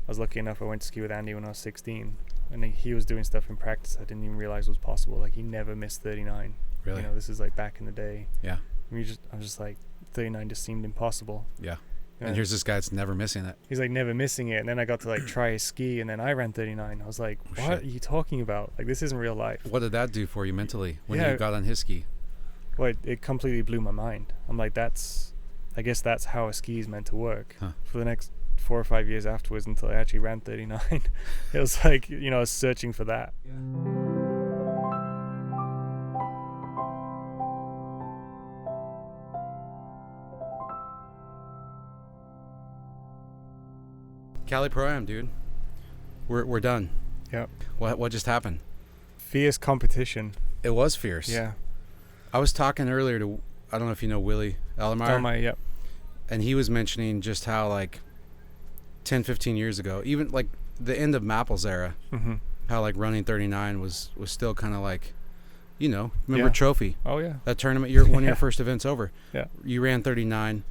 was lucky enough I went to ski with Andy when I was 16, and he was doing stuff in practice I didn't even realize was possible. Like he never missed 39. Really? You know, this is like back in the day. Yeah. I was just like 39 just seemed impossible. Yeah. And here's this guy that's never missing it. He's like never missing it, and then I got to like try his ski, and then I ran 39. I was like, what are you talking about? Like this isn't real life. What did that do for you mentally when you got on his ski? Well, it completely blew my mind. I'm like, I guess that's how a ski is meant to work. For the next 4 or 5 years afterwards, until I actually ran 39. It was like, you know, I was searching for that. Cali ProAm, dude. We're done. Yep. What just happened? Fierce competition. It was fierce. Yeah. I was talking earlier to, I don't know if you know Willy Ellermeyer. Yep. And he was mentioning just how like 10, 15 years ago, even like the end of Mapple's era, how like running 39 was still kind of like, you know, remember Trophy? Oh yeah. That tournament, one of your first events over. Yeah. You ran 39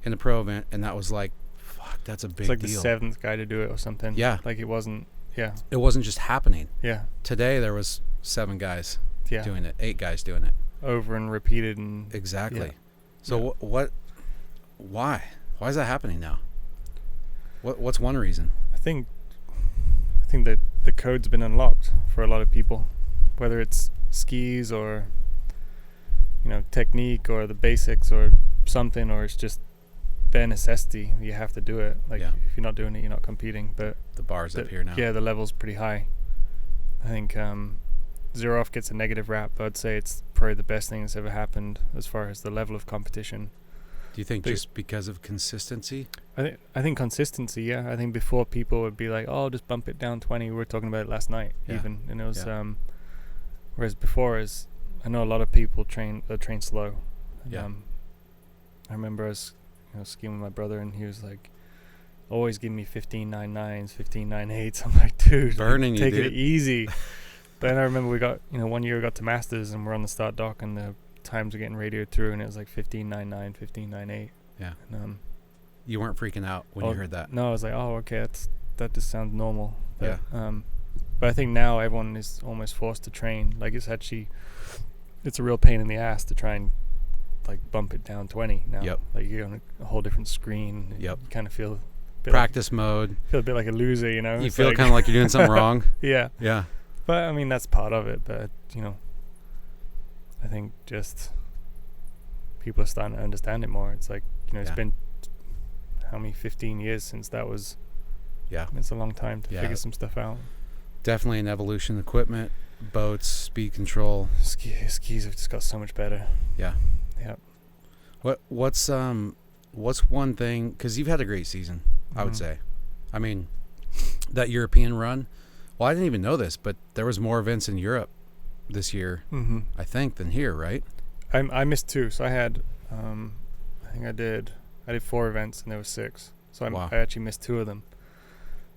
in the pro event, and that was like, fuck, that's a big deal. It's like the 7th guy to do it or something. Yeah. Like it wasn't. Yeah. It wasn't just happening. Yeah. Today there was 7 guys doing it, 8 guys doing it. Over and repeated and. Exactly. Yeah. So why is that happening now? What's one reason? I think that the code's been unlocked for a lot of people, whether it's skis or, you know, technique or the basics or something, or it's just bare necessity. You have to do it. Like if you're not doing it, you're not competing. But the bar's up here now. Yeah, the level's pretty high. I think Zero Off gets a negative rap, but I'd say it's probably the best thing that's ever happened as far as the level of competition. Do you think just because of consistency? I think consistency, yeah. I think before people would be like, oh, just bump it down 20. We were talking about it last night, even. And it was, whereas before, I know a lot of people train slow. And, I remember I was skiing with my brother, and he was like, always give me 15.99s, 15.98s. I'm like, dude, burning take you, it easy. But then I remember we got, one year we got to Masters, and we're on the start dock, and the times were getting radioed through, and it was like 15.99, 15.98. Yeah. And, you weren't freaking out when you heard that? No, I was like, oh, okay, that just sounds normal. But, yeah. But I think now everyone is almost forced to train. Like it's a real pain in the ass to try and like bump it down 20 now. Yep. Like you're on a whole different screen. Yep. You kind of feel practice mode. Feel a bit like a loser, you know. You feel kind of like you're doing something wrong. Yeah. Yeah. But I mean that's part of it. But I think just people are starting to understand it more. It's like it's been how many 15 years since that was. Yeah. It's a long time to figure some stuff out. Definitely an evolution. Equipment, boats, speed control. Skis have just got so much better. Yeah. Yeah. What's one thing, because you've had a great season, I would say. I mean, that European run, well, I didn't even know this, but there was more events in Europe this year, I think, than here, right? I missed 2, so I had, I think I did 4 events, and there were 6. So I actually missed 2 of them.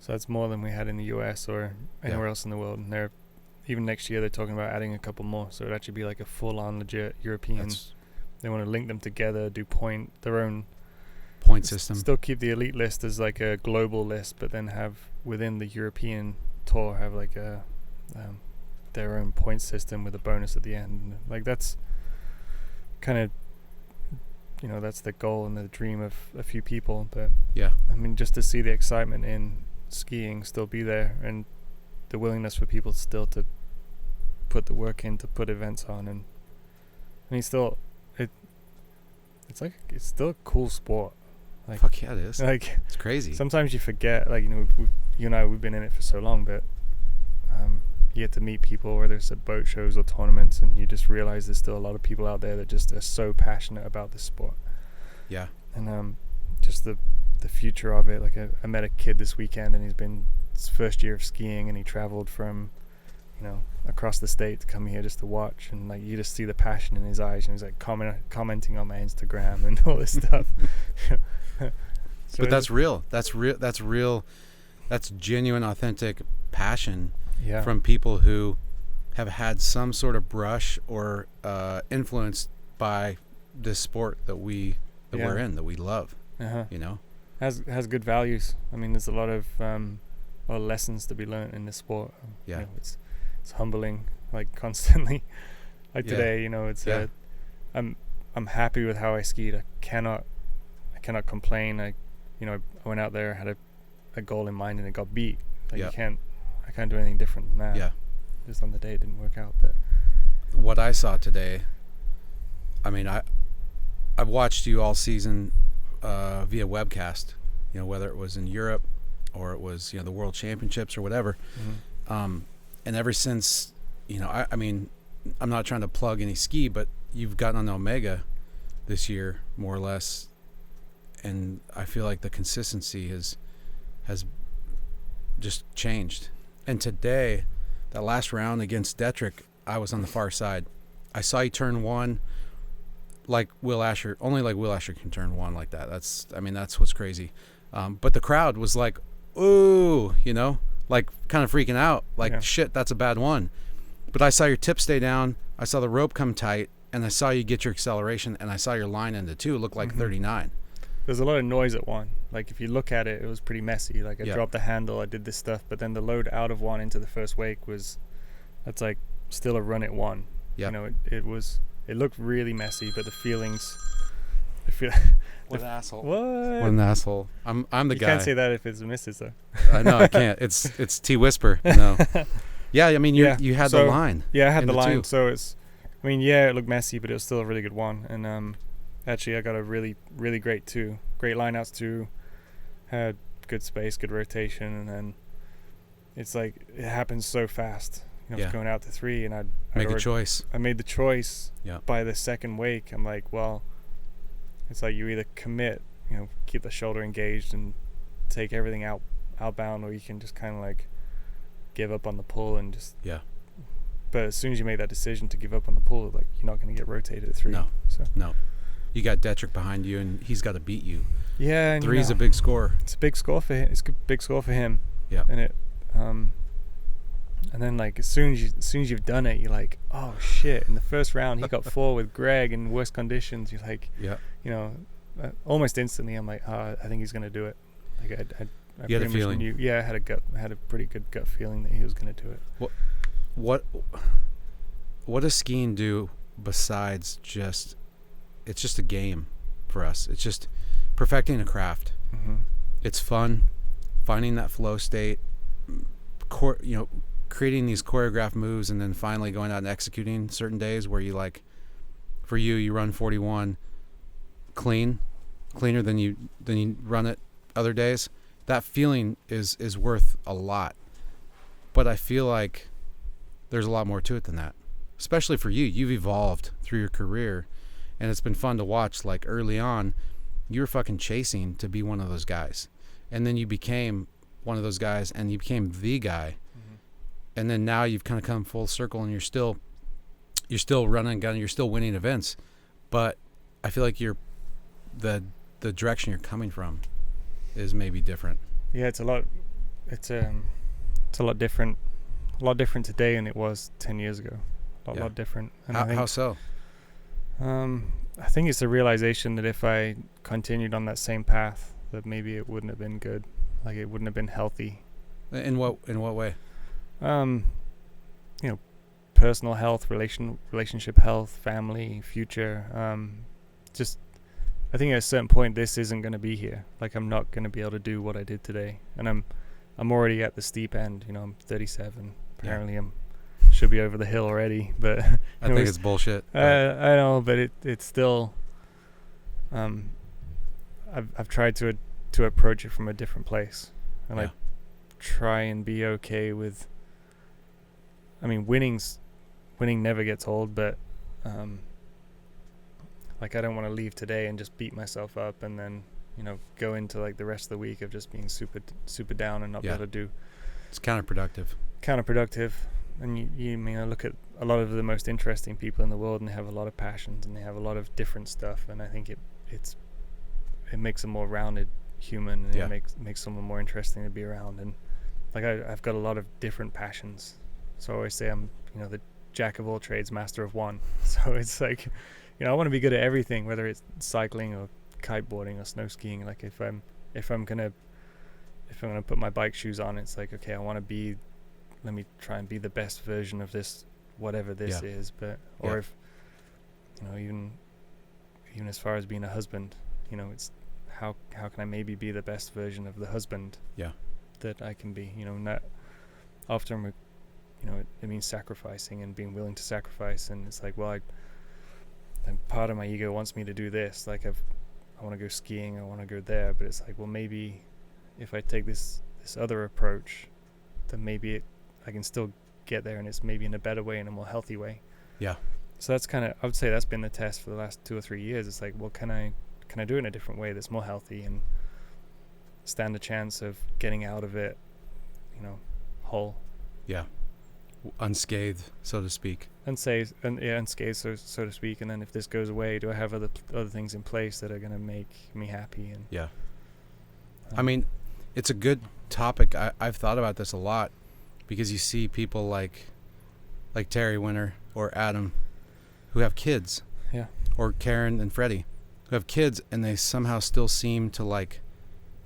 So that's more than we had in the US or anywhere else in the world. And even next year they're talking about adding a couple more. So it'd actually be like a full-on legit European. They want to link them together, do their own point system. Still keep the elite list as like a global list, but then have within the European tour have like their own point system with a bonus at the end. Like that's kind of that's the goal and the dream of a few people. But I mean, just to see the excitement in skiing still be there, and the willingness for people still to put the work in to put events on, and I mean it's still a cool sport. Like, fuck yeah, it is. Like it's crazy. Sometimes you forget, like you and I, we've been in it for so long, but you get to meet people, whether it's at boat shows or tournaments, and you just realize there's still a lot of people out there that just are so passionate about this sport. Yeah. And just the future of it. Like I met a kid this weekend, and he's been his first year of skiing, and he traveled from across the state to come here just to watch, and like you just see the passion in his eyes, and he's like commenting on my Instagram and all this stuff. But that's real. That's real. That's genuine, authentic passion from people who have had some sort of brush or influenced by this sport that we're in, that we love. Has good values. I mean, there's a lot of a lot of lessons to be learned in this sport. Yeah. You know, it's humbling, like constantly. Like Yeah. today, you know, it's Yeah. I'm happy with how I skied. I cannot complain. I went out there, had a goal in mind, and it got beat. Like Yeah. I can't do anything different than that. Yeah. Just on the day it didn't work out, but What I saw today, I mean, I've watched you all season via webcast, you know, whether it was in Europe or it was, you know, the World Championships or whatever. And ever since, you know, I mean, I'm not trying to plug any ski, but you've gotten on Omega this year, more or less, and I feel like the consistency has just changed. And today, that last round against Detrick, I was on the far side. I saw you turn one like Will ASHER. Only like Will ASHER can turn one like that. That's what's crazy. But the crowd was like, ooh, you know, like kind of freaking out. Like, Yeah. shit, that's a bad one. But I saw your tip stay down. I saw the rope come tight. And I saw you get your acceleration. And I saw your line into two. It looked like 39. there's a lot of noise at one. Like if you look at it, it was pretty messy. Like I Yeah. dropped the handle, I did this stuff, but then the load out of one into the first wake that's like still a run at one. Yeah. You know, it looked really messy, but the feelings, What an asshole. what? What an asshole. I'm the You guy. can't say that if it's a missus though. I know I can't. It's T Whisper. No. Yeah, I mean you had the So, line. Yeah, I had in the the line, two. so it looked messy, but it was still a really good one. And actually, I got a really, really great two. Great lineouts too. Had good space, good rotation, and then it's like it happens so fast. You know, I was going out to three, and I'd Make a already- choice. I made the choice. Yeah. By the second wake, I'm like, well, it's like you either commit, you know, keep the shoulder engaged and take everything outbound, or you can just kind of like give up on the pull and just. Yeah. But as soon as you make that decision to give up on the pull, like you're not going to get rotated at three. No. So. No. You got Detrick behind you, and he's got to beat you. Yeah. And Three's a big score. It's a big score for him. It's a big score for him. Yeah. And it, and then like as soon as you've done it, you're like, oh shit! In the first round, he got four with Greg in worse conditions. You're like, Yeah. you know, almost instantly, I'm like, I think he's gonna do it. Like I You had a pretty much feeling. knew, yeah, I had a pretty good gut feeling that he was gonna do it. What does skiing do besides just? It's just a game for us. It's just perfecting a craft. Mm-hmm. It's fun, finding that flow state. Creating these choreographed moves, and then finally going out and executing certain days where you like. For you run 41 cleaner than you run it other days. That feeling is worth a lot. But I feel like there's a lot more to it than that. Especially for you. You've evolved through your career, and it's been fun to watch. Like early on, you were fucking chasing to be one of those guys. And then you became one of those guys, and you became the guy. Mm-hmm. And then now you've kind of come full circle, and you're still running a gun, you're still winning events. But I feel like the direction you're coming from is maybe different. Yeah, it's a lot different. A lot different today than it was 10 years ago. A lot different. And How so? I think it's the realization that if I continued on that same path, that maybe it wouldn't have been good. Like it wouldn't have been healthy. In what way? You know, personal health, relationship health, family, future. Just, I think at a certain point, this isn't going to be here. Like I'm not going to be able to do what I did today, and I'm already at the steep end. You know, I'm 37. Apparently, I'm should be over the hill already, but I think it's bullshit. I know, but it's still. I've tried to approach it from a different place, and I try and be okay with. I mean, winning never gets old, but like I don't want to leave today and just beat myself up, and then go into like the rest of the week of just being super down and not be able to do. It's counterproductive. And I look at a lot of the most interesting people in the world, and they have a lot of passions and they have a lot of different stuff, and I think it makes a more rounded human, and it makes someone more interesting to be around. And like I've got a lot of different passions, so I always say I'm the jack of all trades, master of one. So it's like I want to be good at everything, whether it's cycling or kiteboarding or snow skiing. Like if I'm gonna if I'm gonna put my bike shoes on, it's like, okay, let me try and be the best version of this, whatever this is. But or if, even as far as being a husband, it's how can I maybe be the best version of the husband that I can be. Not often it means sacrificing and being willing to sacrifice, and it's like, well, and part of my ego wants me to do this, like I want to go skiing, I want to go there, but it's like, well, maybe if I take this other approach, then maybe I can still get there, and it's maybe in a better way, in a more healthy way. Yeah. So that's I would say that's been the test for the last 2 or 3 years. It's like, well, can I do it in a different way that's more healthy and stand a chance of getting out of it, whole. Yeah. Unscathed, so to speak. Unscathed, so to speak. And then if this goes away, do I have other things in place that are going to make me happy? And yeah. I mean, it's a good topic. I've thought about this a lot, because you see people like Terry Winter or Adam who have kids. Yeah. Or Karen and Freddie who have kids, and they somehow still seem to like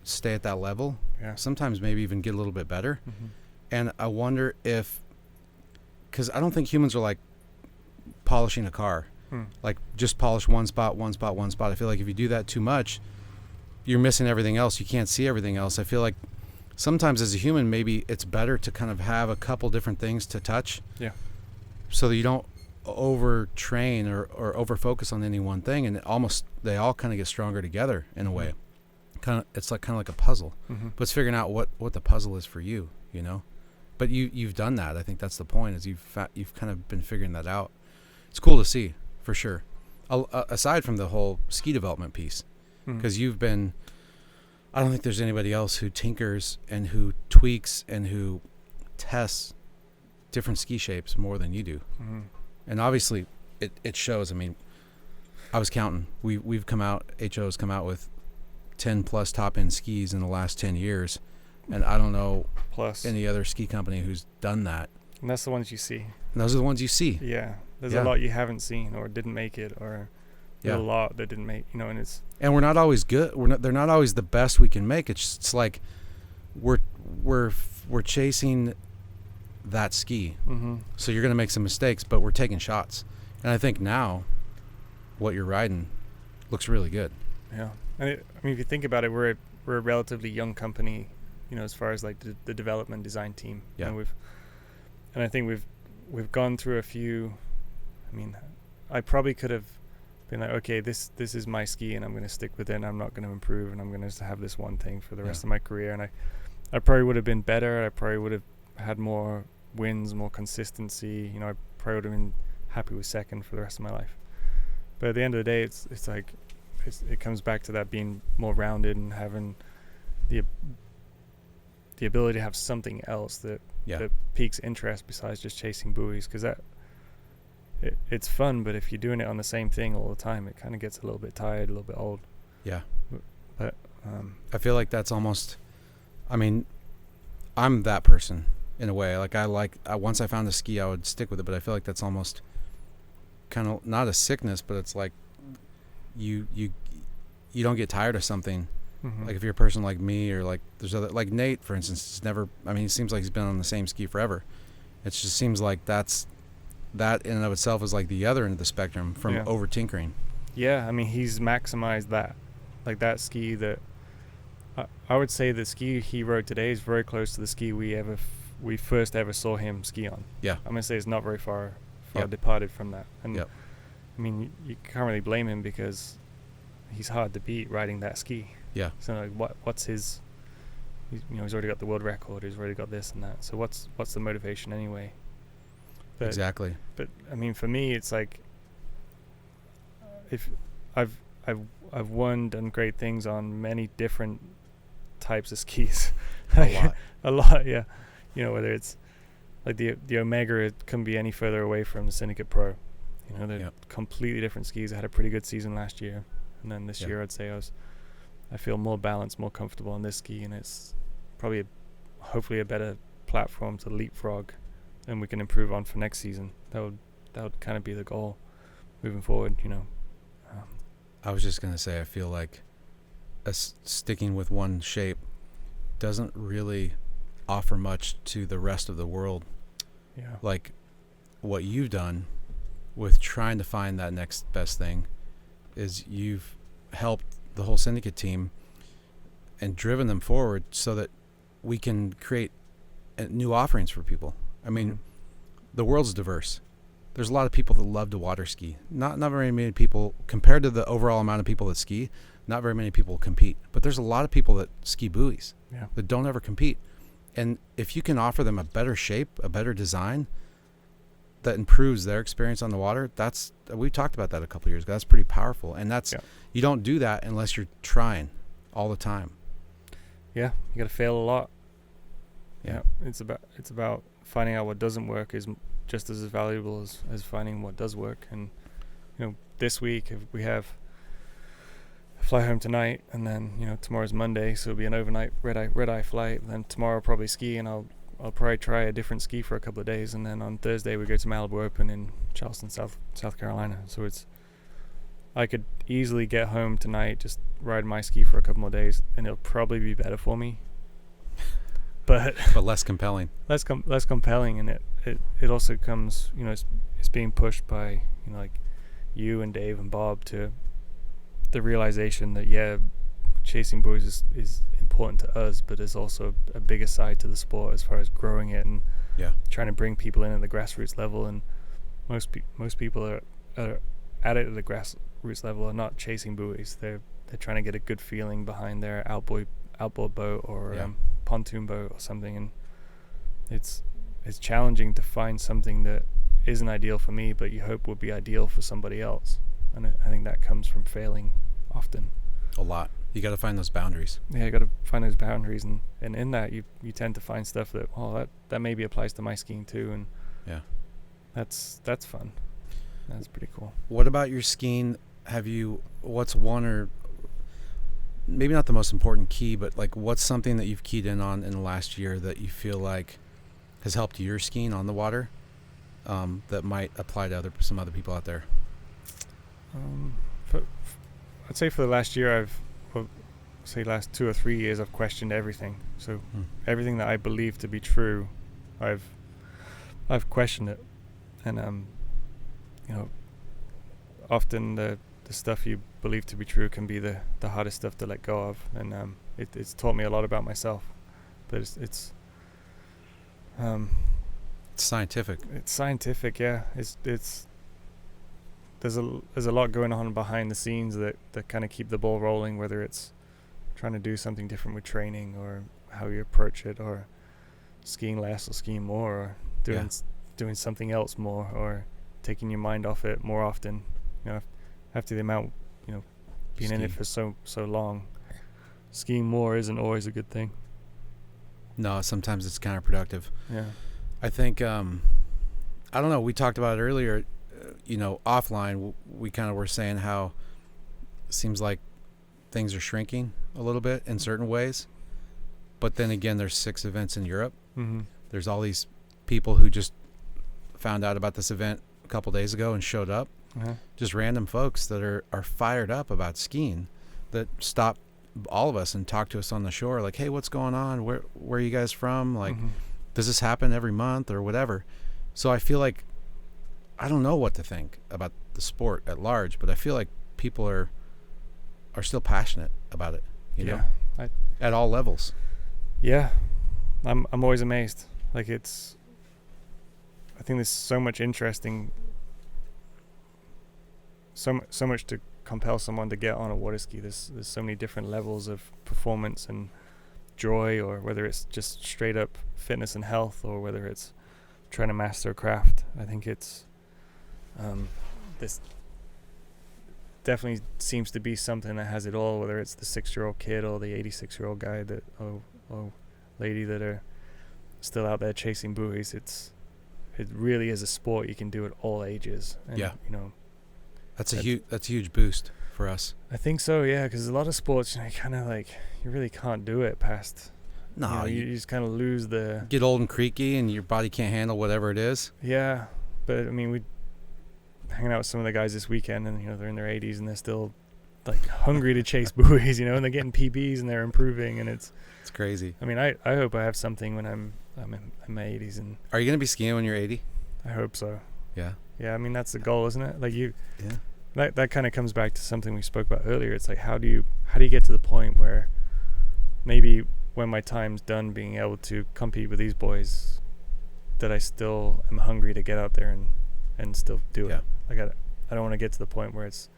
stay at that level. Yeah. Sometimes maybe even get a little bit better. Mm-hmm. And I wonder because I don't think humans are like polishing a car. Like just polish one spot. I feel like if you do that too much, you're missing everything else. You can't see everything else. I feel like sometimes as a human, maybe it's better to kind of have a couple different things to touch. Yeah. So that you don't overtrain or over focus on any one thing, and they all kind of get stronger together in a way. It's like kind of like a puzzle. Mm-hmm. But it's figuring out what the puzzle is for you, But you've done that. I think that's the point, is you've kind of been figuring that out. It's cool to see, for sure. Aside from the whole ski development piece, because you've been, I don't think there's anybody else who tinkers and who tweaks and who tests different ski shapes more than you do. Mm-hmm. And obviously it shows. I mean, I was counting. We've come out, HO's come out with 10 plus top end skis in the last 10 years. And I don't know any other ski company who's done that. And that's the ones you see. And those are the ones you see. Yeah. There's a lot you haven't seen or didn't make it, or a lot that didn't make, and it's... And we're not always good. They're not always the best we can make. It's like we're chasing that ski. Mm-hmm. So you're going to make some mistakes, but we're taking shots. And I think now what you're riding looks really good. Yeah. If you think about it, we're a relatively young company, as far as like the development design team. Yeah. And I think we've gone through a few. I mean, I probably could have been like, okay, this is my ski, and I'm going to stick with it, and I'm not going to improve, and I'm going to have this one thing for the rest of my career. And I probably would have been better. I probably would have had more wins, more consistency. I probably would have been happy with second for the rest of my life. But at the end of the day, it's like it comes back to that being more rounded and having the ability to have something else that piques interest besides just chasing buoys, because it's fun, but if you're doing it on the same thing all the time, it kind of gets a little bit tired, a little bit old. Yeah. But I feel like that's almost, I mean, I'm that person in a way. Like once I found a ski, I would stick with it, but I feel like that's almost kind of not a sickness, but it's like you don't get tired of something. Mm-hmm. Like if you're a person like me, or like there's other, like Nate, for instance, it seems like he's been on the same ski forever. It just seems like that in and of itself is like the other end of the spectrum from over tinkering. Yeah, I mean, he's maximized that. Like that ski that I would say the ski he rode today is very close to the ski we first ever saw him ski on. Yeah. I'm gonna say it's not very far departed from that. And I mean, you can't really blame him, because he's hard to beat riding that ski. Yeah. So like, what's his? He's already got the world record. He's already got this and that. So what's the motivation anyway? But, exactly. But I mean, for me, it's like, if I've done great things on many different types of skis. A lot, yeah. Whether it's like the Omega, it couldn't be any further away from the Syndicate Pro. They're completely different skis. I had a pretty good season last year, and then this year I'd say I feel more balanced, more comfortable on this ski, and it's probably hopefully a better platform to leapfrog, and we can improve on for next season. That would kind of be the goal moving forward. I was just gonna say, I feel like sticking with one shape doesn't really offer much to the rest of the world. Yeah. Like what you've done with trying to find that next best thing is you've helped the whole syndicate team and driven them forward so that we can create new offerings for people. I mean, the world's diverse. There's a lot of people that love to water ski. Not very many people, compared to the overall amount of people that ski, not very many people compete. But there's a lot of people that ski buoys that don't ever compete. And if you can offer them a better shape, a better design that improves their experience on the water, we talked about that a couple of years ago. That's pretty powerful. And you don't do that unless you're trying all the time. Yeah, you got to fail a lot. Yeah. It's about finding out what doesn't work is just as valuable as finding what does work. And this week if we have fly home tonight, and then tomorrow's Monday, so it'll be an overnight red eye flight. Then tomorrow I'll probably ski, and I'll probably try a different ski for a couple of days, and then on Thursday we go to Malibu Open in Charleston, South Carolina. So I could easily get home tonight, just ride my ski for a couple more days, and it'll probably be better for me. But less compelling. Less compelling, and it also comes, it's being pushed by like you and Dave and Bob to the realization that chasing buoys is important to us, but there's also a bigger side to the sport as far as growing it and trying to bring people in at the grassroots level. And most people are at it at the grassroots level are not chasing buoys. They're trying to get a good feeling behind their outboard boat or pontoon boat or something, and it's challenging to find something that isn't ideal for me but you hope would be ideal for somebody else. And I think that comes from failing often. A lot. You got to find those boundaries. Yeah, you got to find those boundaries, and in that you tend to find stuff that that maybe applies to my skiing too, and that's fun. That's pretty cool. What about your skiing? What's one, or maybe not the most important key, but like what's something that you've keyed in on in the last year that you feel like has helped your skiing on the water that might apply to some other people out there? I'd say for the last year, last 2 or 3 years, I've questioned everything. So everything that I believe to be true, I've questioned it, and often the stuff you believe to be true can be the hardest stuff to let go of, and it's taught me a lot about myself. But it's scientific. It's scientific, yeah. There's a lot going on behind the scenes that kind of keep the ball rolling, whether it's trying to do something different with training or how you approach it, or skiing less or skiing more, or doing something else more, or taking your mind off it more often. After the amount, being in it for so long, skiing more isn't always a good thing. No, sometimes it's counterproductive. Yeah. I think, I don't know, we talked about it earlier, offline, we kind of were saying how it seems like things are shrinking a little bit in certain ways. But then again, there's 6 events in Europe. Mm-hmm. There's all these people who just found out about this event a couple days ago and showed up. Uh-huh. Just random folks that are fired up about skiing that stop all of us and talk to us on the shore, like, hey, what's going on? Where are you guys from? Like, does this happen every month or whatever? So I feel like I don't know what to think about the sport at large, but I feel like people are still passionate about it, at all levels. Yeah, I'm always amazed. Like I think there's so much so much to compel someone to get on a water ski. There's so many different levels of performance and joy, or whether it's just straight up fitness and health, or whether it's trying to master a craft. I think it's this definitely seems to be something that has it all, whether it's the 6-year-old kid or the 86-year-old guy or lady that are still out there chasing buoys. It really is a sport you can do at all ages. And, that's a huge boost for us. I think so, yeah, because a lot of sports, kind of like you really can't do it past. No, you just kind of lose the. Get old and creaky, and your body can't handle whatever it is. Yeah, but I mean, we hanging out with some of the guys this weekend, and they're in their 80s and they're still like hungry to chase buoys, you know, and they're getting PBs and they're improving, and it's crazy. I mean, I hope I have something when I'm in my 80s, and Are you gonna be skiing when you're 80? I hope so. Yeah. Yeah, I mean that's the goal, isn't it? Like Yeah. that kind of comes back to something we spoke about earlier. It's like how do you get to the point where maybe when my time's done being able to compete with these boys, that I still am hungry to get out there and still do it. Like I don't want to get to the point where it's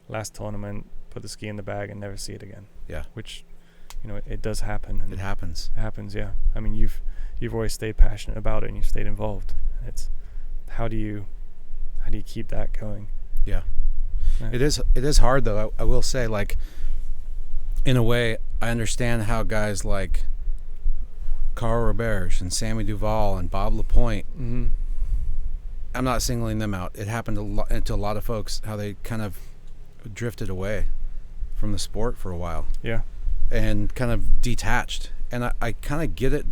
last tournament, put the ski in the bag and never see it again. Yeah. Which, you know, it does happen. And it happens. It happens, yeah. I mean, you've always stayed passionate about it and you've stayed involved. And it's how do you keep that going? Yeah. It is hard though. I will say, like, in a way, I understand how guys like Carl Roberge and Sammy Duvall and Bob Lapointe, I'm not singling them out. It happened to a lot of folks, how they kind of drifted away from the sport for a while. Yeah. And kind of detached. And I kind of get it,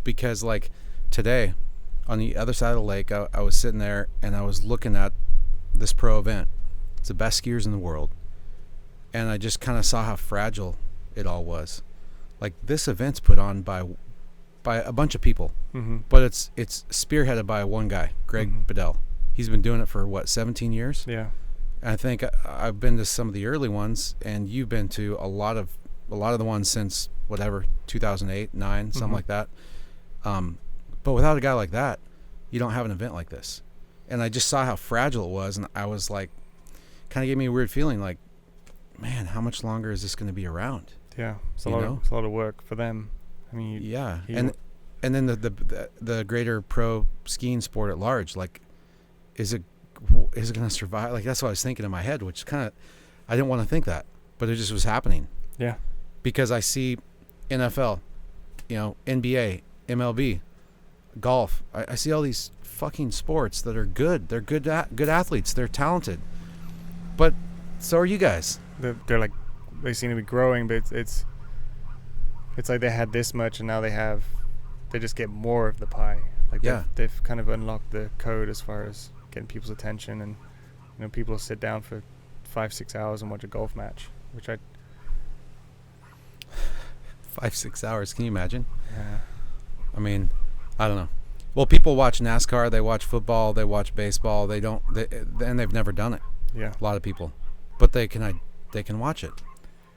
because like today on the other side of the lake, I was sitting there and I was looking at this pro event. It's the best skiers in the world. And I just kind of saw how fragile it all was. Like, this event's put on by a bunch of people, but it's spearheaded by one guy, Greg Bedell. He's been doing it for what, 17 years? Yeah. And I think I've been to some of the early ones, and you've been to a lot of the ones since whatever 2008, 9, something like that. But without a guy like that, you don't have an event like this. And I just saw how fragile it was, and I was like, kind of gave me a weird feeling, like, man, how much longer is this going to be around? Yeah, it's a lot of work for them. I mean, and then the greater pro skiing sport at large, like, is it going to survive? Like, that's what I was thinking in my head, which kind of, I didn't want to think that, but it just was happening. Yeah, because I see NFL, you know, NBA, MLB, golf. I see all these fucking sports that are good. They're good athletes. They're talented, but so are you guys. They're like, they seem to be growing, but it's like they had this much and now they just get more of the pie. Like, they've kind of unlocked the code as far as getting people's attention, and, you know, people sit down for 5-6 hours and watch a golf match, which 5-6 hours, can you imagine? Yeah. I mean, I don't know. Well, people watch NASCAR, they watch football, they watch baseball, and they've never done it. Yeah. A lot of people. But they can watch it.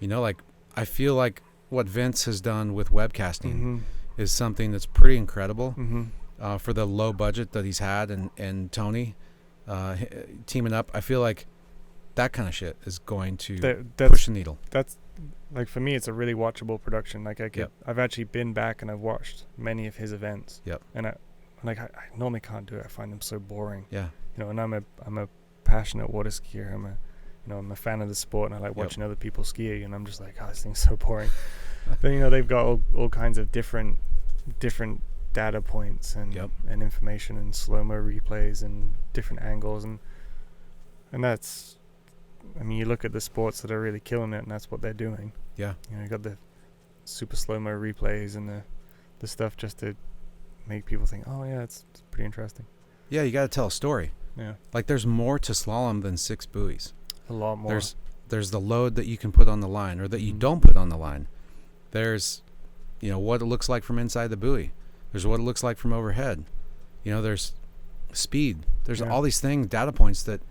You know, like, I feel like what Vince has done with webcasting is something that's pretty incredible for the low budget that he's had, and Tony teaming up. I feel like that kind of shit is going to push the needle. That's, like, for me, it's a really watchable production. Like, I've actually been back and I've watched many of his events. Yep. And I normally can't do it. I find them so boring. Yeah. You know, and I'm a passionate water skier. I'm a fan of the sport, and I like watching other people ski, and I'm just like, oh, this thing's so boring. But, you know, they've got all kinds of different data points and information and slow-mo replays and different angles, and that's, I mean, you look at the sports that are really killing it, and that's what they're doing. Yeah. You know, you got the super slow-mo replays and the stuff just to make people think, oh yeah, it's pretty interesting. Yeah, you got to tell a story. Yeah. Like, there's more to slalom than 6 buoys. A lot more. There's the load that you can put on the line or that you don't put on the line. There's, you know, what it looks like from inside the buoy. There's what it looks like from overhead. You know, there's speed. There's all these things, data points that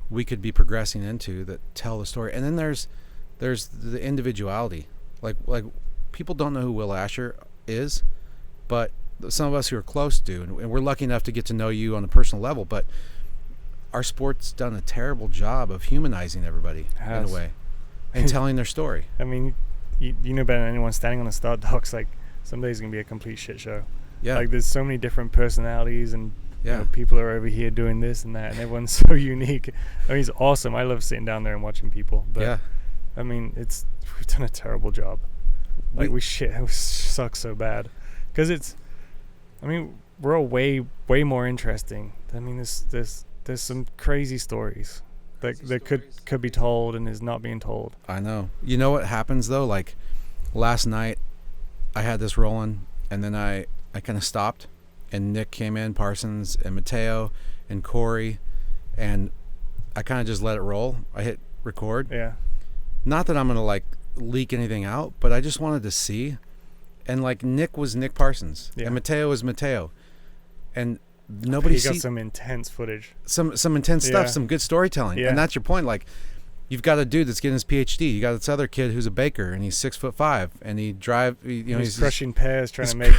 we could be progressing into that tell the story. And then there's the individuality. Like people don't know who Will Asher is, but some of us who are close do, and we're lucky enough to get to know you on a personal level, but our sport's done a terrible job of humanizing everybody in a way and telling their story. I mean, you know better than anyone, standing on the start docks, like, some days going to be a complete shit show. Yeah. Like, there's so many different personalities, and you know, people are over here doing this and that, and everyone's so unique. I mean, it's awesome. I love sitting down there and watching people. But, I mean, we've done a terrible job. Like, we suck so bad. Because we're all way, way more interesting. I mean, there's some crazy stories that could be told and is not being told. I know. You know what happens though? Like, last night I had this rolling, and then I kind of stopped, and Nick came in, Parsons and Mateo and Corey, and I kind of just let it roll. I hit record. Yeah. Not that I'm gonna like leak anything out, but I just wanted to see. And like Nick was Nick Parsons, and Mateo was Mateo, and nobody He got some intense footage, some intense stuff, some good storytelling, and that's your point. Like, you've got a dude that's getting his PhD. You got this other kid who's a baker, and he's 6'5", and he's crushing pears, trying to make.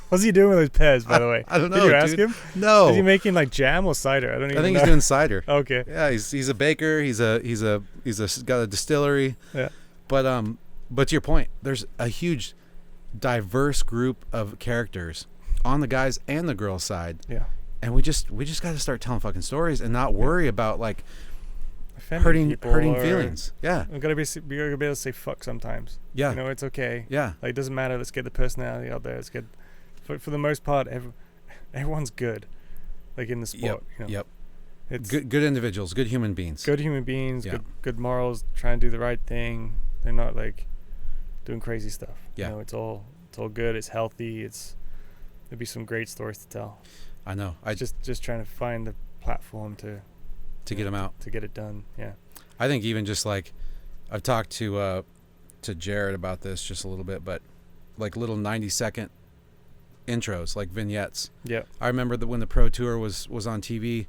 What's he doing with those pears, by the way? I don't know. Did you ask him? No. Is he making like jam or cider? I don't even know. I think he's doing cider. Okay. Yeah, he's a baker. He's got a distillery. Yeah. But to your point, there's a huge, diverse group of characters on the guys and the girls side. Yeah. And we just got to start telling fucking stories and not worry about like hurting feelings. Yeah. We gotta be able to say fuck sometimes. Yeah. You know, it's okay. Yeah. Like, it doesn't matter. Let's get the personality out there. Let's get, for the most part, everyone's good. Like in the sport. Yep. You know? It's good individuals, good human beings. Good human beings. Yeah. Good morals. Trying to do the right thing. They're not like doing crazy stuff. Yeah. You know, it's all good. It's healthy. There'd be some great stories to tell. I know. I just trying to find the platform to get them out, to get it done. Yeah. I think even just like, I've talked to Jared about this just a little bit, but like little 90-second intros, like vignettes. Yeah. I remember that when the Pro Tour was on TV,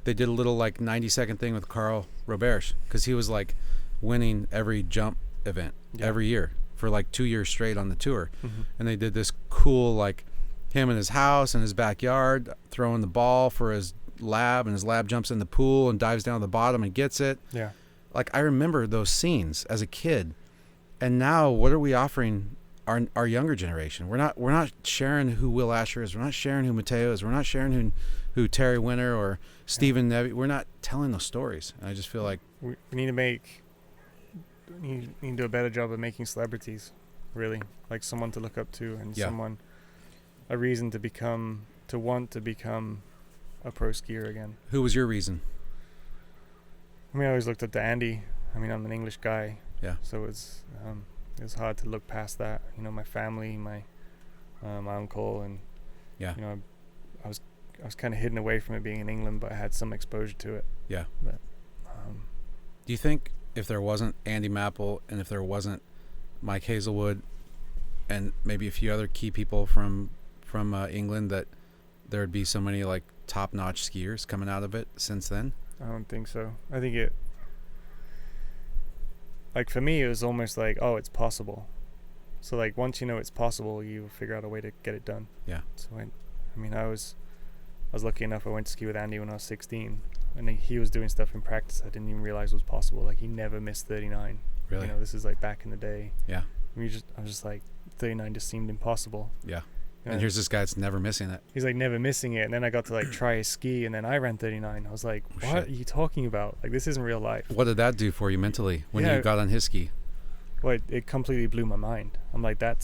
they did a little like 90-second thing with Carl Roberge, because he was like winning every jump event every year for like 2 years straight on the tour. Mm-hmm. And they did this cool, like, him in his house in his backyard throwing the ball for his lab, and his lab jumps in the pool and dives down to the bottom and gets it. Yeah. Like, I remember those scenes as a kid. And now what are we offering our younger generation? We're not sharing who Will Asher is. We're not sharing who Mateo is. We're not sharing who Terry Winter or Stephen Nevy. We're not telling those stories. And I just feel like we need to do a better job of making celebrities, really, like someone to look up to, and a reason to want to become a pro skier again. Who was your reason? I mean, I always looked up to Andy. I mean, I'm an English guy. Yeah. So it was hard to look past that. You know, my family, my uncle, and you know, I was kind of hidden away from it being in England, but I had some exposure to it. Yeah. But do you think if there wasn't Andy Mapple, and if there wasn't Mike Hazelwood, and maybe a few other key people from England, that there would be so many like top-notch skiers coming out of it since then? I don't think so. I think it, like, for me, it was almost like, oh, it's possible. So like, once you know it's possible, you figure out a way to get it done. Yeah. So I was lucky enough. I went to ski with Andy when I was 16, and he was doing stuff in practice I didn't even realize was possible. Like, he never missed 39. Really? You know, this is like back in the day. Yeah. I was just like, 39 just seemed impossible. Yeah. And here's this guy that's never missing it. He's like never missing it, and then I got to like try a ski, and then I ran 39. I was like, what are you talking about? Like, this isn't real life. What did that do for you mentally when you got on his ski? Well, it completely blew my mind. I'm like, I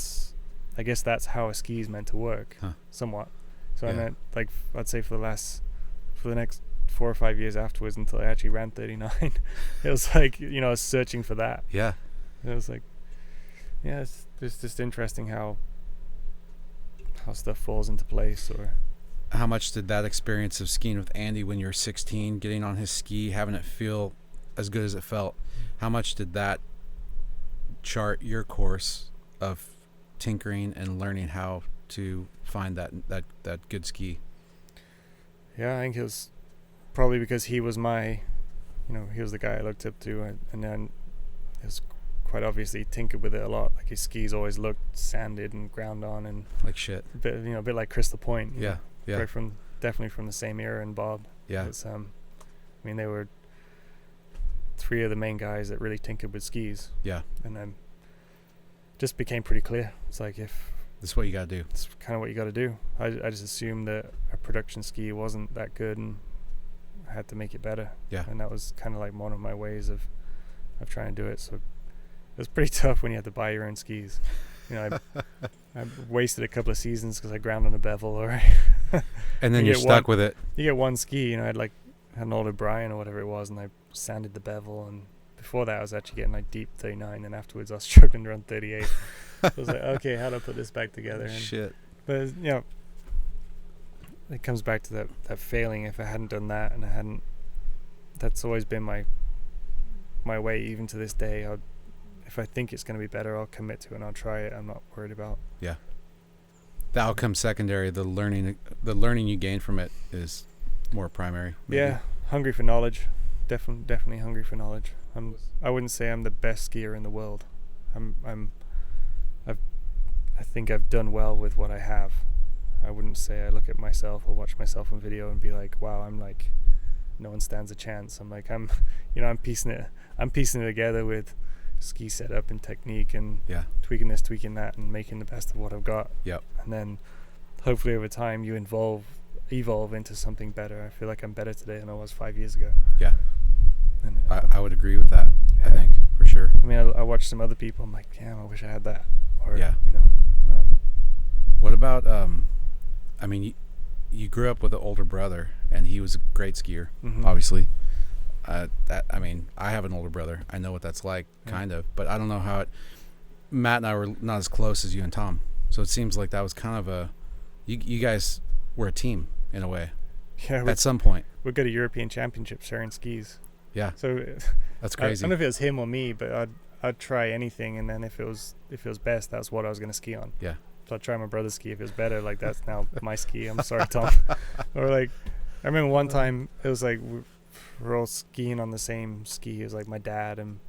guess that's how a ski is meant to work, somewhat. So I meant, like, I'd say for the next 4 or 5 years afterwards, until I actually ran 39, it was like, you know, I was searching for that. Yeah. And it was like, yeah, it's just interesting how stuff falls into place. Or how much did that experience of skiing with Andy when you're 16, getting on his ski, having it feel as good as it felt, how much did that chart your course of tinkering and learning how to find that good ski? Yeah, I think it was probably because he was he was the guy I looked up to, and then it was quite obviously tinkered with it a lot. Like, his skis always looked sanded and ground on and like shit. A bit like Crystal Point. Yeah. Right, definitely from the same era, and Bob. Yeah. I mean, they were 3 of the main guys that really tinkered with skis. Yeah. And then just became pretty clear. It's like, if this is what you gotta do. It's kind of what you gotta do. I just assumed that a production ski wasn't that good, and I had to make it better. Yeah. And that was kind of like one of my ways of trying to do it. So it was pretty tough when you had to buy your own skis. You know, I wasted a couple of seasons because I ground on a bevel, or and then you're stuck with it. You get one ski. You know, I had an old O'Brien or whatever it was, and I sanded the bevel. And before that, I was actually getting like deep 39, and afterwards I was struggling to run 38. So I was like, okay, how do I put this back together? And, shit. But you know, it comes back to that failing. If I hadn't done that, and that's always been my my way even to this day. If I think it's going to be better, I'll commit to it and I'll try it. I'm not worried about. Yeah. The outcome secondary. The learning you gain from it is more primary. Maybe. Yeah, hungry for knowledge. Definitely hungry for knowledge. I wouldn't say I'm the best skier in the world. I think I've done well with what I have. I wouldn't say I look at myself or watch myself on video and be like, wow, I'm like, no one stands a chance. I'm like, I'm piecing it together with ski setup and technique and tweaking this, tweaking that, and making the best of what I've got. Yep. And then hopefully over time you evolve into something better. I feel like I'm better today than I was 5 years ago. Yeah. And I would agree with that. I think for sure. I mean, I watch some other people. I'm like, damn, I wish I had that. Or what about I mean, you grew up with an older brother, and he was a great skier, obviously. I have an older brother. I know what that's like, kind of, but I don't know how it. Matt and I were not as close as you and Tom, so it seems like that was kind of you guys were a team in a way. Yeah. At some point, we'd go to European Championships sharing skis. Yeah. So that's crazy. I don't know if it was him or me, but I'd try anything, and then if it was best, that's what I was going to ski on. Yeah. So I'd try my brother's ski. If it was better, like, that's now my ski. I'm sorry, Tom. Or like, I remember one time it was like we're all skiing on the same ski. It was like my dad and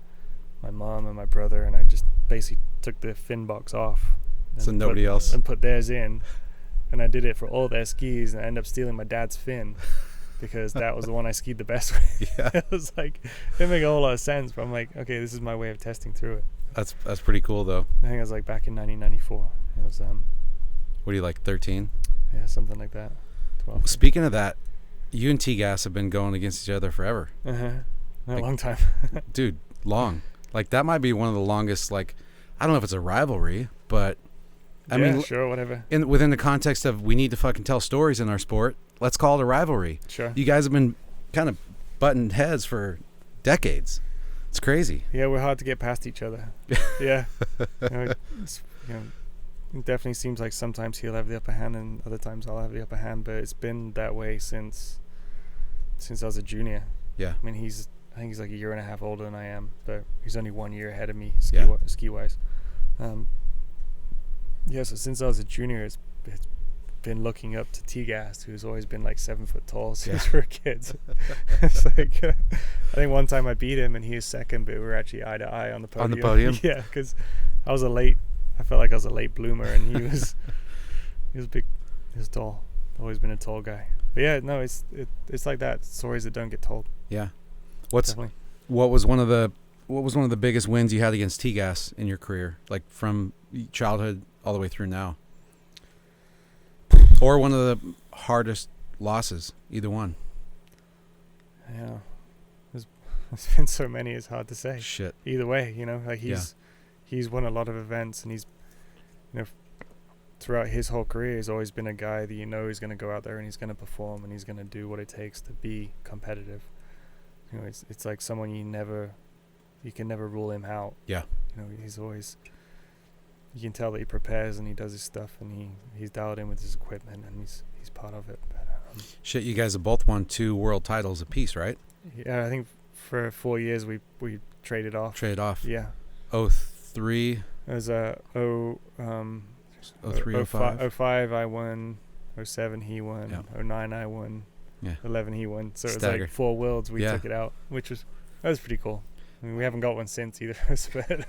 my mom and my brother, and I just basically took the fin box off. So nobody else. And put theirs in, and I did it for all their skis, and I ended up stealing my dad's fin. Because that was the one I skied the best with. Yeah. It was like, it didn't make a whole lot of sense, but I'm like, okay, this is my way of testing through it. That's pretty cool, though. I think it was like back in 1994. It was what are you, like 13? Yeah, something like that. 12. Speaking of that, you and T-Gas have been going against each other forever. A long time. Dude, long. Like, that might be one of the longest, like, I don't know if it's a rivalry, but I mean, sure, whatever. Within the context of we need to fucking tell stories in our sport, let's call it a rivalry. Sure. You guys have been kind of butting heads for decades. It's crazy. Yeah, we're hard to get past each other. Yeah. It definitely seems like sometimes he'll have the upper hand and other times I'll have the upper hand, but it's been that way since I was a junior. Yeah. I mean, I think he's like a year and a half older than I am, but he's only 1 year ahead of me ski-wise. So since I was a junior, it's been looking up to T-Gas, who's always been like 7 foot tall since we were kids. It's like, I think one time I beat him and he was second, but we were actually eye to eye on the podium. On the podium? Yeah, because I felt like I was a late bloomer, and he was big, he was tall. Always been a tall guy. But yeah, no, it's like that. Stories that don't get told. Yeah. Definitely. What was one of the biggest wins you had against T-Gas in your career, like from childhood all the way through now? Or one of the hardest losses, either one. Yeah. There's been so many, it's hard to say. Shit. Either way, like he's won a lot of events, and he's, throughout his whole career, he's always been a guy that he's going to go out there and he's going to perform and he's going to do what it takes to be competitive. It's like someone you can never rule him out. Yeah. He's always, you can tell that he prepares and he does his stuff and he's dialed in with his equipment and he's part of it. But, shit, you guys have both won 2 world titles apiece, right? Yeah, I think for 4 years we traded off. Traded off. Yeah. 03. It was 03, 05. 05 I won, 07 he won, Yeah. 09 I won, Yeah. 11 he won. So it was Staggered. like 4 worlds we took it out, that was pretty cool. I mean, we haven't got one since either, but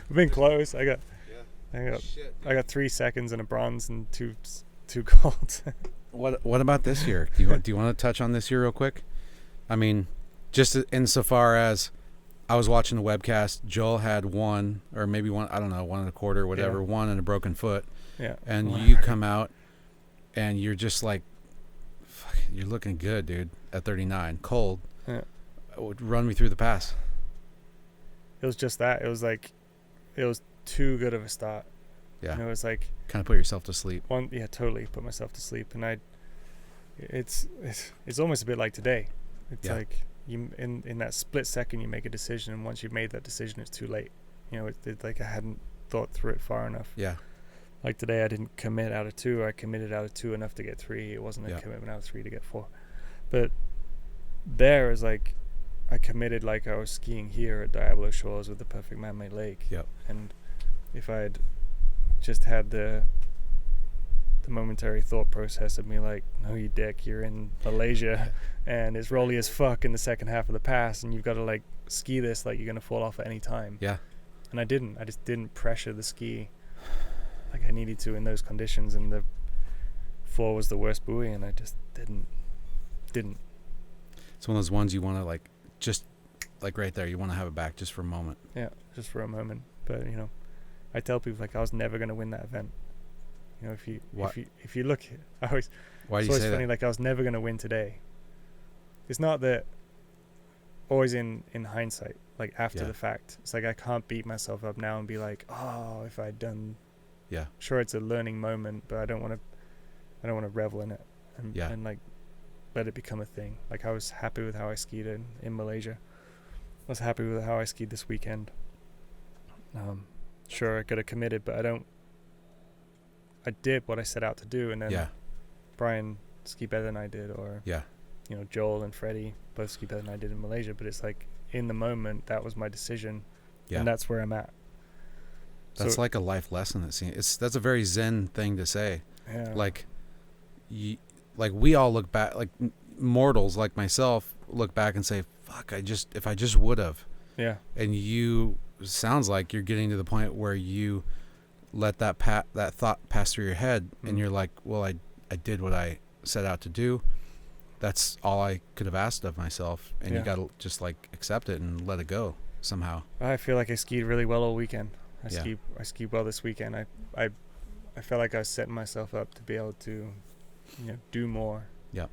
we've been close. I got 3 seconds and a bronze and two golds. What about this year? Do you want to touch on this year real quick? I mean, just insofar as I was watching the webcast, Joel had 1 or maybe 1, I don't know, 1 1/4 or whatever, 1 and a broken foot. Yeah. And you come out and you're just like, fuck, you're looking good, dude, at 39, cold. Yeah. Run me through the pass. It was just that. It was like, it was too good of a start. Yeah. It was like, kind of put yourself to sleep. Totally put myself to sleep. And it's almost a bit like today. It's like you in that split second you make a decision, and once you've made that decision, it's too late. It's like I hadn't thought through it far enough. Yeah. Like today, I didn't commit out of 2. I committed out of 2 enough to get 3. It wasn't a commitment out of 3 to get 4. But there is like, I committed like I was skiing here at Diablo Shores with the perfect man-made lake. Yep. And if I'd just had the momentary thought process of me like, no, you dick, you're in Malaysia and it's rolly as fuck in the second half of the pass, and you've got to like ski this like you're gonna fall off at any time. Yeah. And I just didn't pressure the ski like I needed to in those conditions, and the floor was the worst buoy, and I just didn't. It's one of those ones you want to like, just like right there, you want to have it back just for a moment. Yeah, just for a moment. But you know, I tell people like I was never gonna win that event. You know, if you look, I always. Why do you it's say always funny, that? like I was never gonna win today. It's not that. Always in hindsight, like after Yeah. the fact, it's like I can't beat myself up now and be like, oh, if I'd done. Yeah. Sure, it's a learning moment, but I don't want to revel in it and like let it become a thing. Like I was happy with how I skied in Malaysia. I was happy with how I skied this weekend. Sure, I could have committed, but I did what I set out to do, and then Brian skied better than I did, or you know, Joel and Freddie both ski better than I did in Malaysia. But it's like in the moment, that was my decision, and that's where I'm at. That's so, like a life lesson. That's a very Zen thing to say. Yeah. Like we all look back, like mortals like myself look back and say, "Fuck! If I just would have." Yeah. And sounds like you're getting to the point where you let that thought pass through your head, and you're like, "Well, I did what I set out to do. That's all I could have asked of myself," and you got to just like accept it and let it go somehow. I feel like I skied really well all weekend. I skied well this weekend. I felt like I was setting myself up to be able to, you know, do more. Yeah.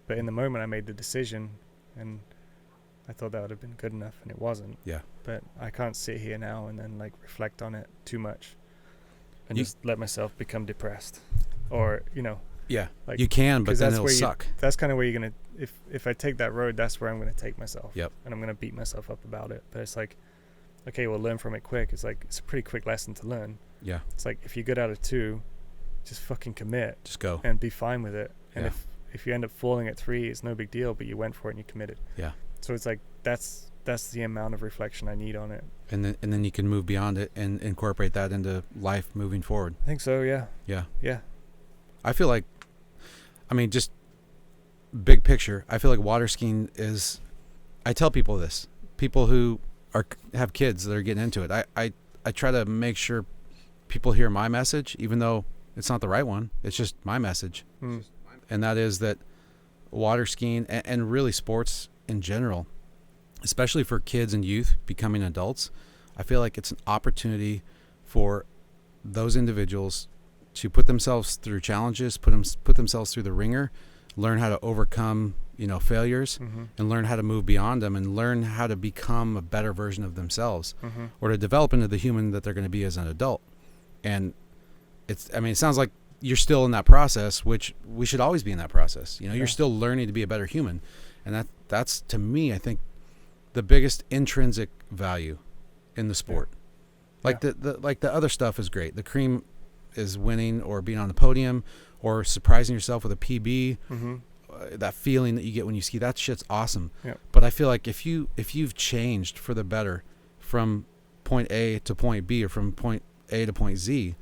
But in the moment, I made the decision, and I thought that would have been good enough, and it wasn't. Yeah. But I can't sit here now and then like reflect on it too much, and just let myself become depressed, or you know. Yeah. Like, you can, but then it'll suck. That's kind of where you're gonna. If I take that road, that's where I'm gonna take myself. Yep. And I'm gonna beat myself up about it. But it's like, okay, we'll learn from it quick. It's like it's a pretty quick lesson to learn. Yeah. It's like if you get out of 2, just fucking commit. Just go. And be fine with it. And if you end up falling at 3, it's no big deal. But you went for it and you committed. Yeah. So it's like that's the amount of reflection I need on it. And then you can move beyond it and incorporate that into life moving forward. I think so. Yeah. Yeah. Yeah. I feel like, I mean, just big picture, I feel like water skiing is, I tell people this, people who have kids that are getting into it. I try to make sure people hear my message, even though it's not the right one. It's just my message. And that is that water skiing and really sports in general, especially for kids and youth becoming adults, I feel like it's an opportunity for those individuals to put themselves through challenges, put themselves through the ringer, learn how to overcome, you know, failures, and learn how to move beyond them, and learn how to become a better version of themselves, or to develop into the human that they're going to be as an adult. And it sounds like you're still in that process, which we should always be in that process. You know, you're still learning to be a better human. And that's to me, I think, the biggest intrinsic value in the sport. Like the other stuff is great. The cream is winning or being on the podium or surprising yourself with a PB. That feeling that you get when you ski, that shit's awesome. But I feel like if you've changed for the better from point A to point B, or from point A to point Z,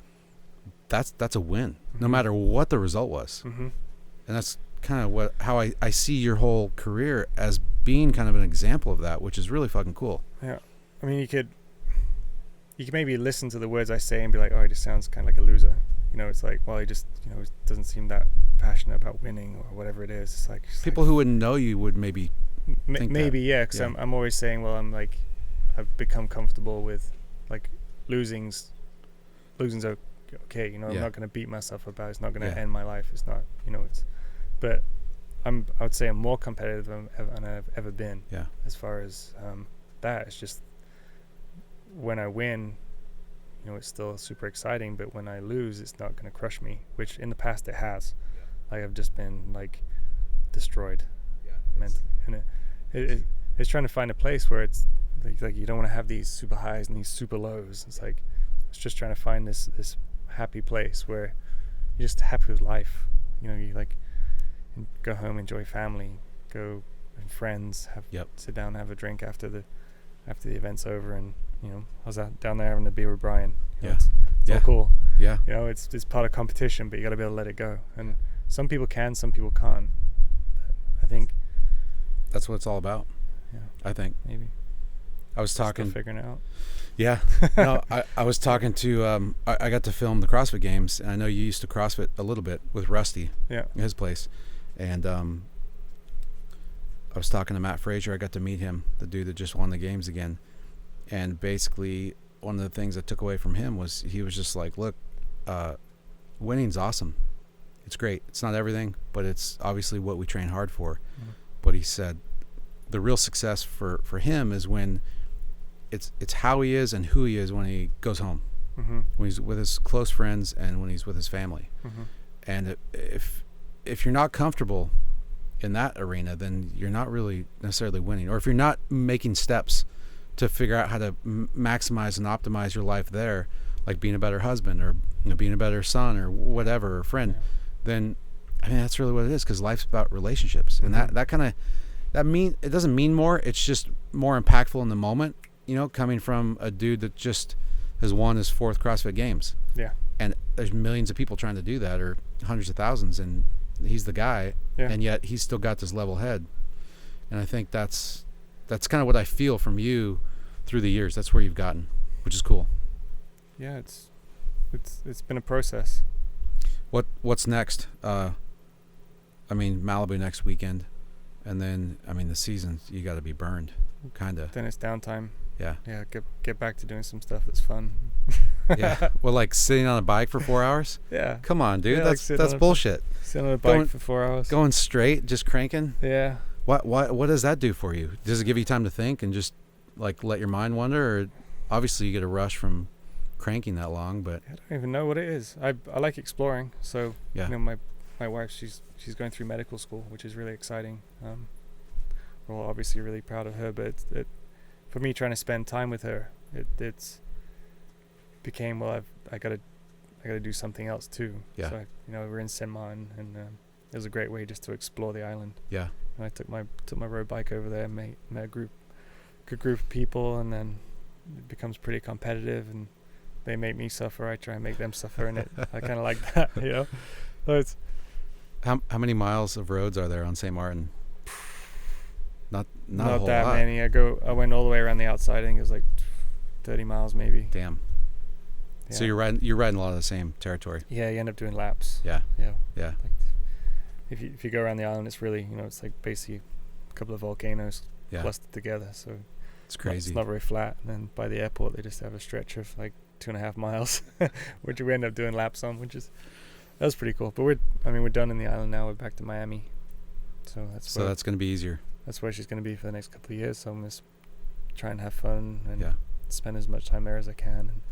that's a win, no matter what the result was. And that's kind of how I see your whole career, as being kind of an example of that, which is really fucking cool. Yeah. I mean, you could maybe listen to the words I say and be like, oh, he just sounds kind of like a loser. You know, it's like, well, he just, you know, doesn't seem that passionate about winning or whatever it is. It's like people who wouldn't know you would maybe think maybe that. Yeah, because I'm always saying, well, I've become comfortable with like losing's okay. You know, I'm not going to beat myself about it. It's not going to end my life. It's not, you know, but I would say I'm more competitive than I've ever been. Yeah. As far as that, it's just when I win, you know, it's still super exciting. But when I lose, it's not going to crush me. Which in the past it has. Like I've just been like destroyed mentally, and it's trying to find a place where it's like you don't want to have these super highs and these super lows. It's like it's just trying to find this happy place where you're just happy with life. You know, you like go home, enjoy family, go friends, Yep. sit down, have a drink after the event's over, and I was out down there having a beer with Brian. Yeah. It's all cool. Yeah. It's part of competition, but you got to be able to let it go. And some people can, some people can't. But I think that's what it's all about. Yeah. I think Maybe. I was talking. Still figuring it out. Yeah. No, I was talking to. I got to film the CrossFit Games, and I know you used to CrossFit a little bit with Rusty. Yeah. At his place, and I was talking to Matt Frazier. I got to meet him, the dude that just won the games again, and basically one of the things I took away from him was he was just like, look, winning's awesome. It's great. It's not everything, but it's obviously what we train hard for. Mm-hmm. But he said the real success for him is when it's how he is and who he is when he goes home, mm-hmm. when he's with his close friends and when he's with his family. Mm-hmm. And if you're not comfortable in that arena, then you're not really necessarily winning. Or if you're not making steps to figure out how to maximize and optimize your life there, like being a better husband or being a better son or whatever, or friend, then I mean that's really what it is, because life's about relationships. And it doesn't mean more, it's just more impactful in the moment, coming from a dude that just has won his 4th CrossFit Games. Yeah. And there's millions of people trying to do that, or hundreds of thousands, and he's the guy. Yeah. And yet he's still got this level head. And I think that's kind of what I feel from you through the years. That's where you've gotten, which is cool. Yeah, it's been a process. What's next? Malibu next weekend, and then the season, you got to be burned, kind of. Then it's downtime. Yeah. Yeah, get back to doing some stuff that's fun. Yeah. Well, like sitting on a bike for 4 hours? Yeah. Come on, dude. Yeah, that's bullshit. Sitting on a bike for 4 hours. Going straight, just cranking? Yeah. What does that do for you? Does it give you time to think and just like let your mind wander? Or obviously you get a rush from cranking that long, but I don't even know what it is. I like exploring. So yeah. My wife, she's going through medical school, which is really exciting. We're obviously really proud of her, but it for me, trying to spend time with her, it's became, well, I gotta do something else too. Yeah. So we're in Sinma, and it was a great way just to explore the island. Yeah. And I took my road bike over there, met a good group of people, and then it becomes pretty competitive, and they make me suffer, I try and make them suffer, and I kind of like that, So it's how many miles of roads are there on St. Martin? Not a whole that lot. many. I went all the way around the outside. I think it was like 30 miles maybe. Damn. Yeah. So you're riding a lot of the same territory. Yeah, you end up doing laps. Yeah. Yeah. Yeah. Like if you go around the island, it's really it's like basically a couple of volcanoes clustered together. So it's crazy. It's not very flat. And then by the airport, they just have a stretch of like 2.5 miles, which we end up doing laps on, that was pretty cool. But we're done in the island now. We're back to Miami. So that's going to be easier. That's where she's going to be for the next couple of years. So I'm going to try and have fun and spend as much time there as I can, and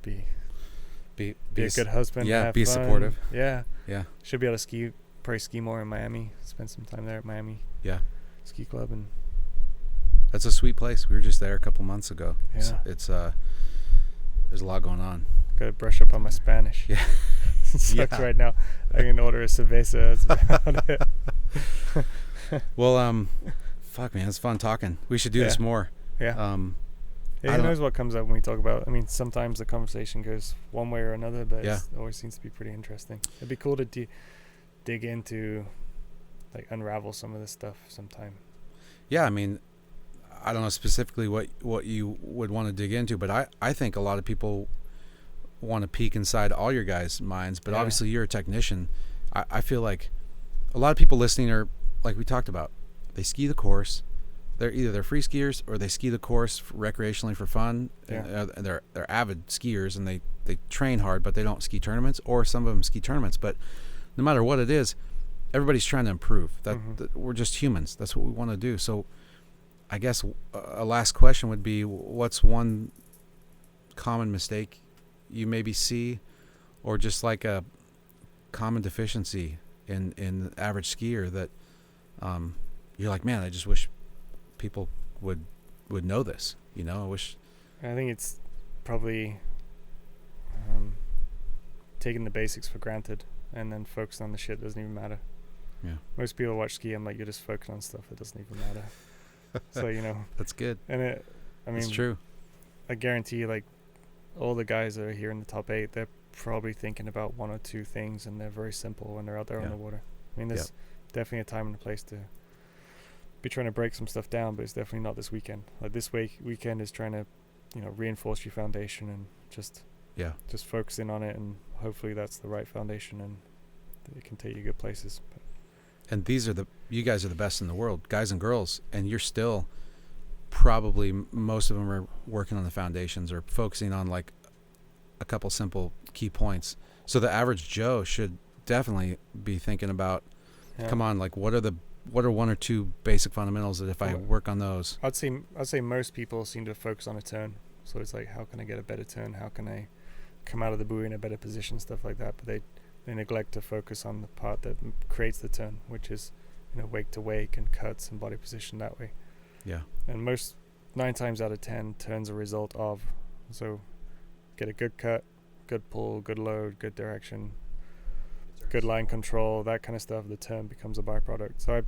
be a good husband. Yeah, have be fun. Supportive. Yeah. Yeah. Should be able to probably ski more in Miami. Spend some time there at Miami. Yeah. Ski club, and that's a sweet place. We were just there a couple months ago. Yeah. It's there's a lot going on. Got to brush up on my Spanish. Yeah. It sucks right now. I can order a cerveza. That's about it. Well, fuck, man, it's fun talking. We should do this more. Yeah. Who knows what comes up when we talk about. Sometimes the conversation goes one way or another, but it always seems to be pretty interesting. It'd be cool to dig into, like, unravel some of this stuff sometime. Yeah, I don't know specifically what you would want to dig into, but I think a lot of people want to peek inside all your guys' minds, but obviously you're a technician. I feel like a lot of people listening are, like we talked about, they ski the course. They're free skiers, or they ski the course recreationally for fun. Yeah. And they're avid skiers, and they train hard, but they don't ski tournaments, or some of them ski tournaments. But no matter what it is, everybody's trying to improve. That we're just humans. That's what we want to do. So I guess a last question would be, what's one common mistake you maybe see, or just like a common deficiency in the average skier that you're like, man, I just wish people would know this, I think it's probably taking the basics for granted and then focusing on the shit that doesn't even matter. Most people watch ski. I'm like, you're just focusing on stuff that doesn't even matter. So That's good. And It's true. I guarantee you, like, all the guys that are here in the top 8, they're probably thinking about one or two things, and they're very simple when they're out there on the water. I mean, there's definitely a time and a place to be trying to break some stuff down, but it's definitely not this weekend. Like, this weekend is trying to, reinforce your foundation and just focus in on it, and hopefully that's the right foundation, and it can take you good places. But and you guys are the best in the world, guys and girls, and you're still probably, most of them are working on the foundations or focusing on like a couple simple key points. So the average Joe should definitely be thinking about, come on, like what are one or two basic fundamentals that if I work on those? I'd say most people seem to focus on a turn. So it's like, how can I get a better turn? How can I come out of the buoy in a better position? Stuff like that. But they neglect to focus on the part that creates the turn, which is wake to wake and cuts and body position that way. Yeah. And 9 times out of 10, turns a result of. So get a good cut, good pull, good load, good direction, good line control, that kind of stuff. The turn becomes a byproduct. So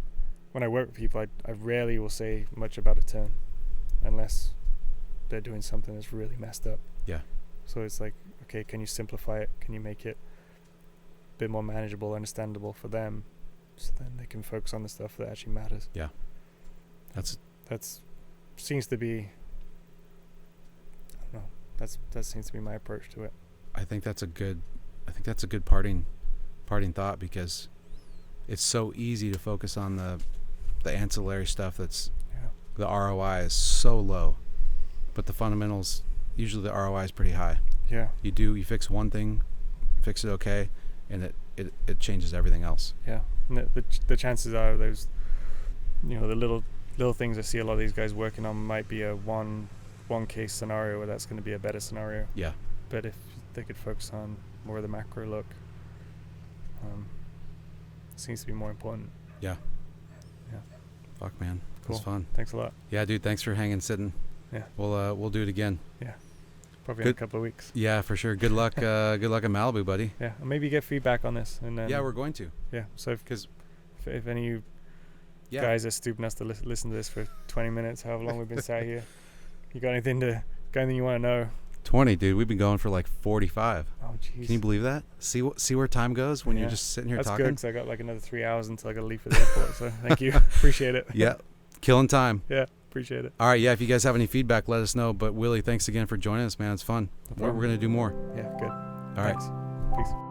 when I work with people, I rarely will say much about a turn unless they're doing something that's really messed up. Yeah. So it's like, okay, can you simplify it? Can you make it a bit more manageable, understandable for them, so then they can focus on the stuff that actually matters? Yeah. That's seems to be, I don't know, that seems to be my approach to it. I think that's a good parting thought, because it's so easy to focus on the ancillary stuff that's the ROI is so low, but the fundamentals, usually the ROI is pretty high. Yeah. You fix one thing, fix it okay, and it changes everything else. Yeah. And the chances are those, the little things I see a lot of these guys working on might be a one case scenario where that's going to be a better scenario. Yeah. But if they could focus on more of the macro look, it seems to be more important. Yeah. Yeah. Fuck, man. Cool. It was fun. Thanks a lot. Yeah, dude. Thanks for sitting. Yeah. We'll do it again. Yeah. Probably in a couple of weeks. Yeah, for sure. Good luck. Good luck in Malibu, buddy. Yeah. And maybe get feedback on this, and then. Yeah, we're going to. Yeah. So if any of you guys are stupid enough to listen to this for 20 minutes, however long we've been sat here, you got anything you want to know? 20, dude. We've been going for like 45. Oh, jeez. Can you believe that? See where time goes when you're just sitting here That's talking? That's good, because I got like another 3 hours until I got to leave for the airport. So thank you. Appreciate it. Yeah. Killing time. Yeah. Appreciate it. All right. Yeah. If you guys have any feedback, let us know. But Willy, thanks again for joining us, man. It's fun. We're going to do more. Yeah. Good. All right. Thanks. Peace.